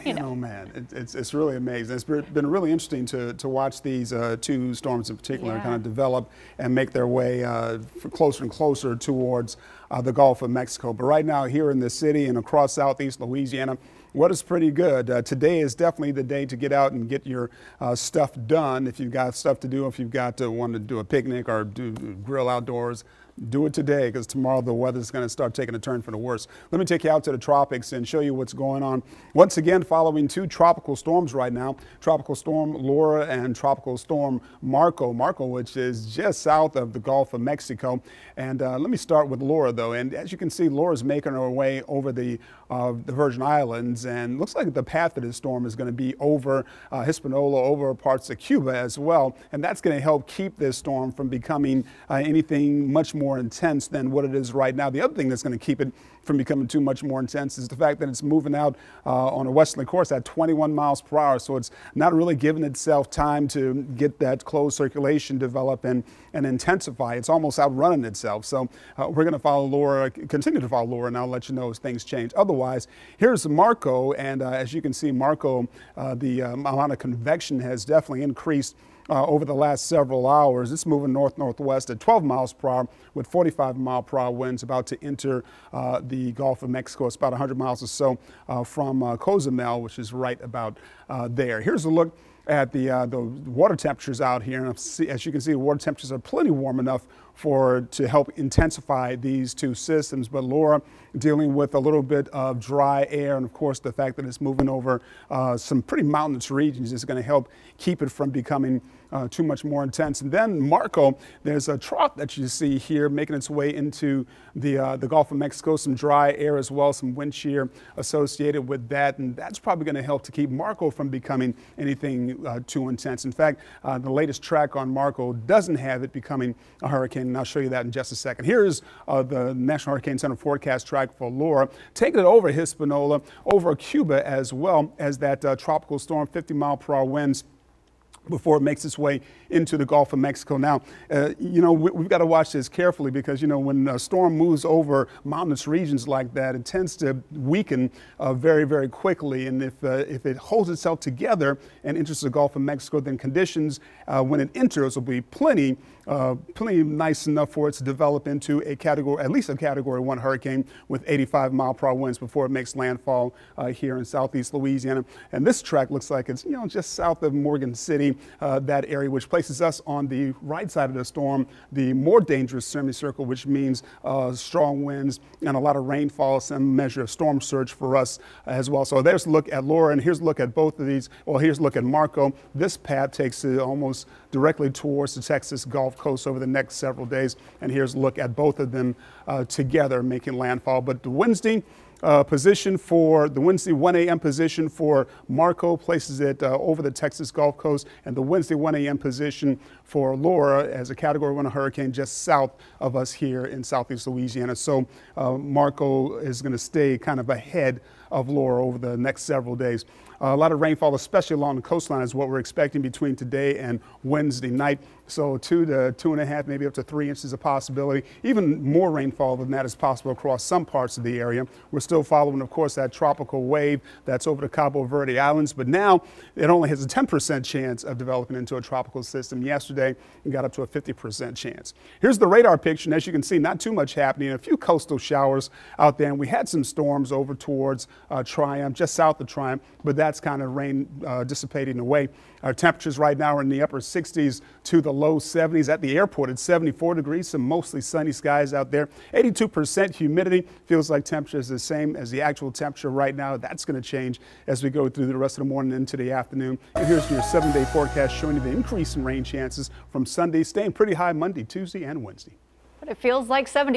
Man, know. oh man, it's really amazing. It's been really interesting to watch these two storms in particular kind of develop and make their way closer and closer towards the Gulf of Mexico. But right now here in the city and across southeast Louisiana, weather's is pretty good. Today is definitely the day to get out and get your stuff done. If you've got stuff to do, if you've got to want to do a picnic or grill outdoors, do it today, because tomorrow the weather's going to start taking a turn for the worse. Let me take you out to the tropics and show you what's going on. Once again, following two tropical storms right now, Tropical Storm Laura and Tropical Storm Marco. Marco, which is just south of the Gulf of Mexico. And let me start with Laura, though. And as you can see, Laura's making her way over the Virgin Islands, and looks like the path of this storm is going to be over Hispaniola, over parts of Cuba as well. And that's going to help keep this storm from becoming anything much more intense than what it is right now. The other thing that's going to keep it from becoming too much more intense is the fact that it's moving out on a westerly course at 21 miles per hour. So it's not really giving itself time to get that closed circulation develop and intensify. It's almost outrunning itself. So we're going to follow Laura, continue to follow Laura, and I'll let you know as things change. Otherwise, here's Marco, and as you can see, Marco, the amount of convection has definitely increased over the last several hours. It's moving north-northwest at 12 miles per hour with 45-mile-per-hour winds, about to enter the Gulf of Mexico. It's about 100 miles or so from Cozumel, which is right about there. Here's a look at the water temperatures out here. And as you can see, the water temperatures are plenty warm enough to help intensify these two systems. But Laura dealing with a little bit of dry air, and of course the fact that it's moving over some pretty mountainous regions is going to help keep it from becoming too much more intense. And then Marco, there's a trough that you see here making its way into the Gulf of Mexico, some dry air as well, some wind shear associated with that, and that's probably going to help to keep Marco from becoming anything too intense. In fact, the latest track on Marco doesn't have it becoming a hurricane, and I'll show you that in just a second. Here's the National Hurricane Center forecast track for Laura, taking it over Hispaniola, over Cuba, as well as that tropical storm, 50-mile-per-hour winds before it makes its way into the Gulf of Mexico. Now, you know, we've got to watch this carefully, because, you know, when a storm moves over mountainous regions like that, it tends to weaken very, very quickly. And if it holds itself together and enters the Gulf of Mexico, then conditions when it enters will be plenty nice enough for it to develop into a category, at least a Category 1 hurricane with 85-mile-per-hour winds before it makes landfall here in southeast Louisiana. And this track looks like it's, you know, just south of Morgan City, that area, which places us on the right side of the storm, the more dangerous semicircle, which means strong winds and a lot of rainfall, some measure of storm surge for us as well. So there's a look at Laura, and here's a look at both of these. Well, here's a look at Marco. This path takes it almost directly towards the Texas Gulf Coast over the next several days, and here's a look at both of them together making landfall. But the Wednesday position for the Wednesday 1 a.m. position for Marco places it over the Texas Gulf Coast, and the Wednesday 1 a.m. position for Laura as a Category 1 hurricane just south of us here in southeast Louisiana. So Marco is going to stay kind of ahead of Laura over the next several days. A lot of rainfall, especially along the coastline, is what we're expecting between today and Wednesday night. So 2 to 2.5, maybe up to 3 inches of possibility. Even more rainfall than that is possible across some parts of the area. We're still following, of course, that tropical wave that's over the Cabo Verde Islands, but now it only has a 10% chance of developing into a tropical system. Yesterday, it got up to a 50% chance. Here's the radar picture, and as you can see, not too much happening. A few coastal showers out there, and we had some storms over towards Triumph, just south of Triumph, but that's kind of rain dissipating away. Our temperatures right now are in the upper 60s to the low 70s. At the airport, it's 74 degrees, some mostly sunny skies out there. 82% humidity. Feels like temperature is the same as the actual temperature right now. That's going to change as we go through the rest of the morning into the afternoon. And here's your 7-day forecast showing you the increase in rain chances from Sunday, staying pretty high Monday, Tuesday, and Wednesday. But it feels like 70.